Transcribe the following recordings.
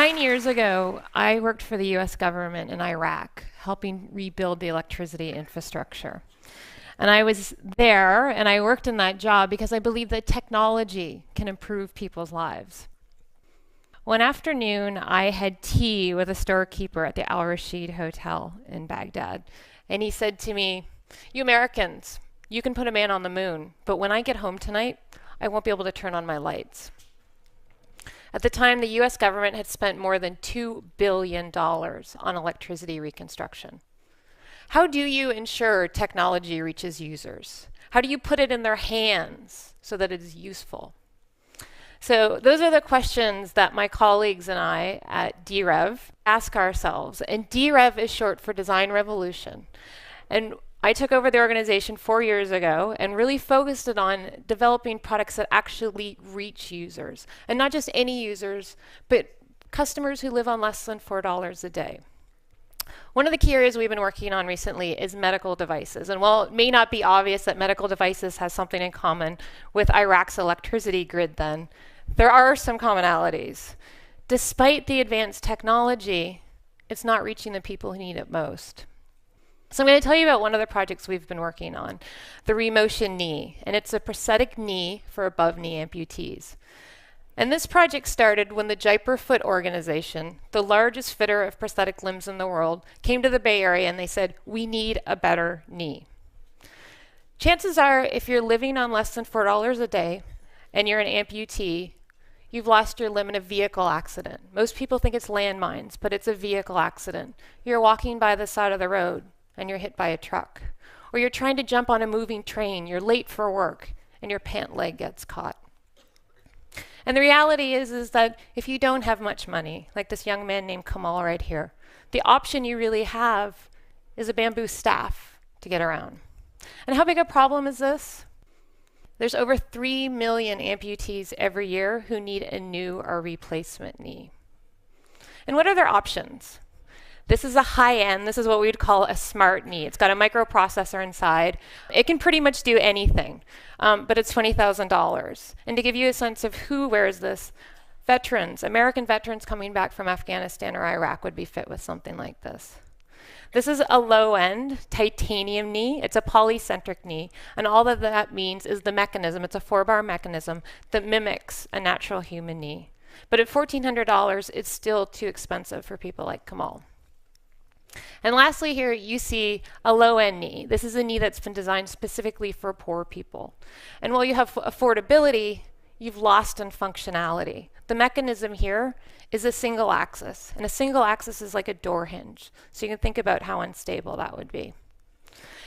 9 years ago, I worked for the US government in Iraq, helping rebuild the electricity infrastructure. And I was there, and I worked in that job because I believe that technology can improve people's lives. One afternoon, I had tea with a storekeeper at the Al Rashid Hotel in Baghdad. And he said to me, "You Americans, you can put a man on the moon, but when I get home tonight, I won't be able to turn on my lights." At the time, the US government had spent more than $2 billion on electricity reconstruction. How do you ensure technology reaches users? How do you put it in their hands so that it is useful? So those are the questions that my colleagues and I at DREV ask ourselves. And DREV is short for Design Revolution. And I took over the organization 4 years ago and really focused it on developing products that actually reach users. And not just any users, but customers who live on less than $4 a day. One of the key areas we've been working on recently is medical devices. And while it may not be obvious that medical devices has something in common with Iraq's electricity grid then, there are some commonalities. Despite the advanced technology, it's not reaching the people who need it most. So I'm going to tell you about one of the projects we've been working on, the Remotion Knee, and it's a prosthetic knee for above-knee amputees. And this project started when the Jaipur Foot Organization, the largest fitter of prosthetic limbs in the world, came to the Bay Area and they said, "We need a better knee." Chances are, if you're living on less than $4 a day and you're an amputee, you've lost your limb in a vehicle accident. Most people think it's landmines, but it's a vehicle accident. You're walking by the side of the road and you're hit by a truck. Or you're trying to jump on a moving train, you're late for work, and your pant leg gets caught. And the reality is that if you don't have much money, like this young man named Kamal right here, the option you really have is a bamboo staff to get around. And how big a problem is this? There's over 3 million amputees every year who need a new or replacement knee. And what are their options? This is a high-end, this is what we would call a smart knee. It's got a microprocessor inside. It can pretty much do anything, but it's $20,000. And to give you a sense of who wears this, veterans, American veterans coming back from Afghanistan or Iraq would be fit with something like this. This is a low-end titanium knee. It's a polycentric knee. And all that means is the mechanism, it's a 4-bar mechanism that mimics a natural human knee. But at $1,400, it's still too expensive for people like Kamal. And lastly here, you see a low-end knee. This is a knee that's been designed specifically for poor people. And while you have affordability, you've lost in functionality. The mechanism here is a single axis, and a single axis is like a door hinge. So you can think about how unstable that would be.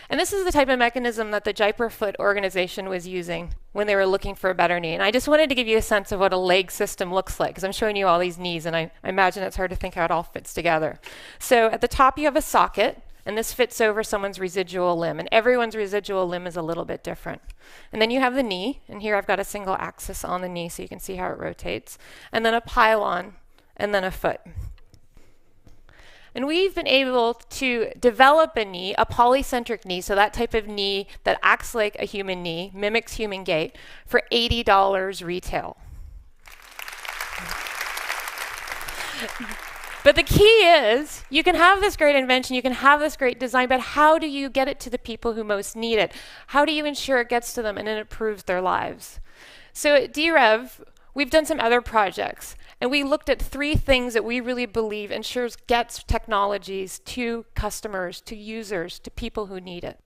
And this is the type of mechanism that the Jaipur Foot Organization was using when they were looking for a better knee. And I just wanted to give you a sense of what a leg system looks like, because I'm showing you all these knees, and I imagine it's hard to think how it all fits together. So at the top you have a socket, and this fits over someone's residual limb, and everyone's residual limb is a little bit different. And then you have the knee, and here I've got a single axis on the knee so you can see how it rotates, and then a pylon, and then a foot. And we've been able to develop a knee, a polycentric knee, so that type of knee that acts like a human knee, mimics human gait, for $80 retail. But the key is, you can have this great invention, you can have this great design, but how do you get it to the people who most need it? How do you ensure it gets to them and it improves their lives? So at DREV, we've done some other projects, and we looked at 3 things that we really believe gets technologies to customers, to users, to people who need it.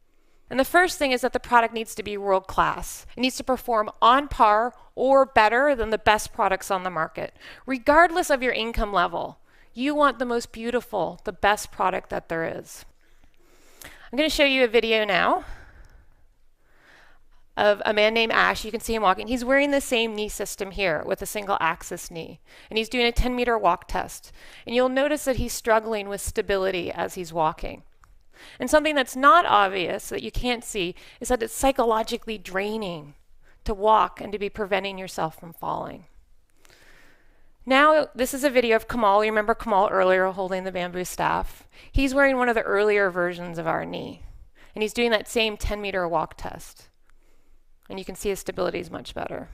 And the first thing is that the product needs to be world-class. It needs to perform on par or better than the best products on the market. Regardless of your income level, you want the most beautiful, the best product that there is. I'm going to show you a video now of a man named Ash. You can see him walking. He's wearing the same knee system here with a single axis knee. And he's doing a 10-meter walk test. And you'll notice that he's struggling with stability as he's walking. And something that's not obvious, that you can't see, is that it's psychologically draining to walk and to be preventing yourself from falling. Now, this is a video of Kamal. You remember Kamal earlier holding the bamboo staff? He's wearing one of the earlier versions of our knee. And he's doing that same 10-meter walk test. And you can see his stability is much better.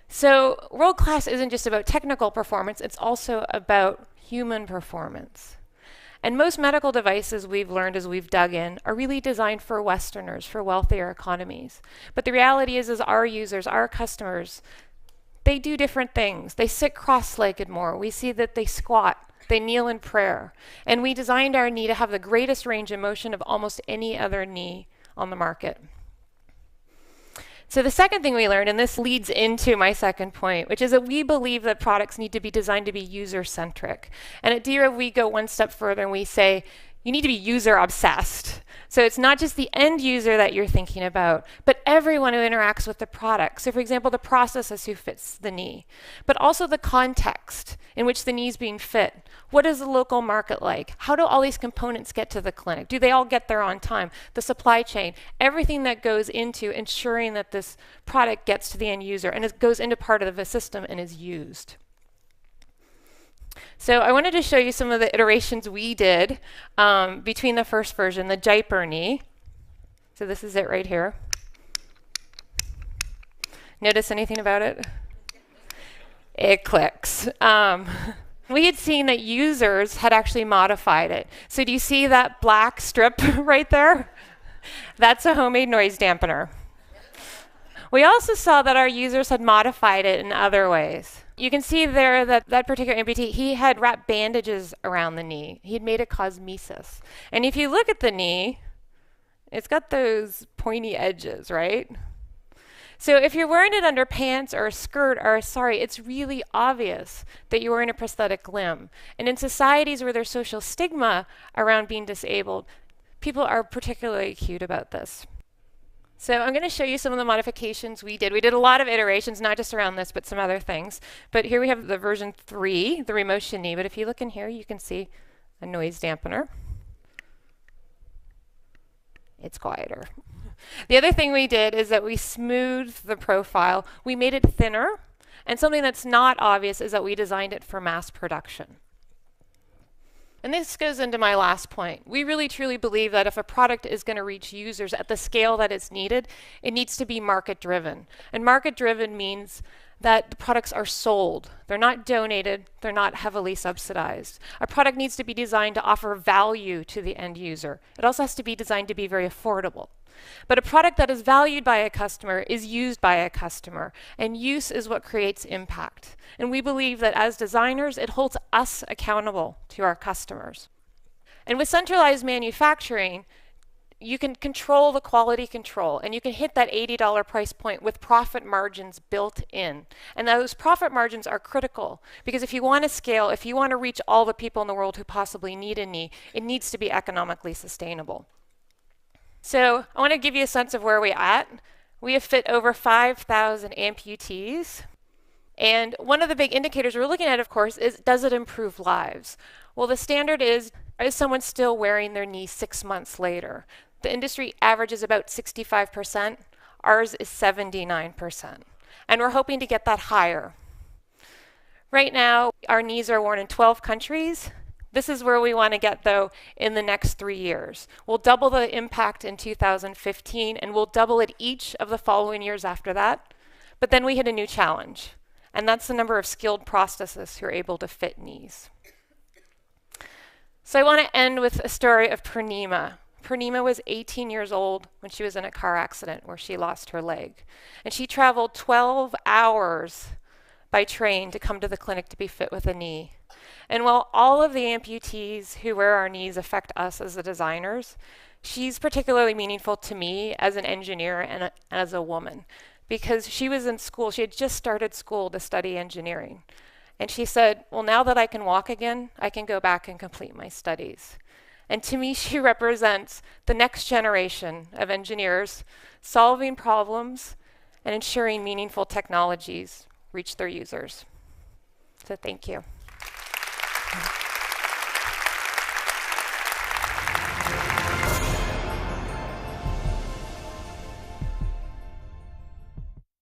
So world-class isn't just about technical performance, it's also about human performance. And most medical devices, we've learned as we've dug in, are really designed for Westerners, for wealthier economies. But the reality is our users, our customers, they do different things. They sit cross-legged more. We see that they squat, they kneel in prayer. And we designed our knee to have the greatest range of motion of almost any other knee on the market. So the second thing we learned, and this leads into my second point, which is that we believe that products need to be designed to be user-centric. And at DRA, we go one step further and we say, you need to be user-obsessed. So it's not just the end user that you're thinking about, but everyone who interacts with the product. So for example, the processes who fits the knee, but also the context in which the knee is being fit. What is the local market like? How do all these components get to the clinic? Do they all get there on time? The supply chain, everything that goes into ensuring that this product gets to the end user and it goes into part of the system and is used. So I wanted to show you some of the iterations we did between the first version, the diaper knee. So this is it right here. Notice anything about it? It clicks. We had seen that users had actually modified it. So do you see that black strip right there? That's a homemade noise dampener. We also saw that our users had modified it in other ways. You can see there that that particular amputee, he had wrapped bandages around the knee. He had made a cosmesis. And if you look at the knee, it's got those pointy edges, right? So if you're wearing it under pants or a skirt, or it's really obvious that you're wearing a prosthetic limb. And in societies where there's social stigma around being disabled, people are particularly acute about this. So I'm going to show you some of the modifications we did. We did a lot of iterations, not just around this, but some other things. But here we have the version 3, the remotion knee. But if you look in here, you can see a noise dampener. It's quieter. The other thing we did is that we smoothed the profile. We made it thinner. And something that's not obvious is that we designed it for mass production. And this goes into my last point. We really truly believe that if a product is going to reach users at the scale that it's needed, it needs to be market-driven. And market-driven means that the products are sold. They're not donated. They're not heavily subsidized. A product needs to be designed to offer value to the end user. It also has to be designed to be very affordable. But a product that is valued by a customer is used by a customer, and use is what creates impact. And we believe that as designers, it holds us accountable to our customers. And with centralized manufacturing, you can control the quality control, and you can hit that $80 price point with profit margins built in. And those profit margins are critical, because if you want to scale, if you want to reach all the people in the world who possibly need a knee, it needs to be economically sustainable. So I want to give you a sense of where we're at. We have fit over 5,000 amputees. And one of the big indicators we're looking at, of course, is does it improve lives? Well, the standard is someone still wearing their knee 6 months later? The industry average is about 65%. Ours is 79%. And we're hoping to get that higher. Right now, our knees are worn in 12 countries. This is where we want to get, though, in the next 3 years. We'll double the impact in 2015, and we'll double it each of the following years after that. But then we hit a new challenge, and that's the number of skilled prosthetists who are able to fit knees. So I want to end with a story of Purnima. Purnima was 18 years old when she was in a car accident where she lost her leg. And she traveled 12 hours by train to come to the clinic to be fit with a knee. And while all of the amputees who wear our knees affect us as the designers, she's particularly meaningful to me as an engineer and as a woman, because she was in school. She had just started school to study engineering. And she said, well, now that I can walk again, I can go back and complete my studies. And to me, she represents the next generation of engineers solving problems and ensuring meaningful technologies reach their users. So thank you.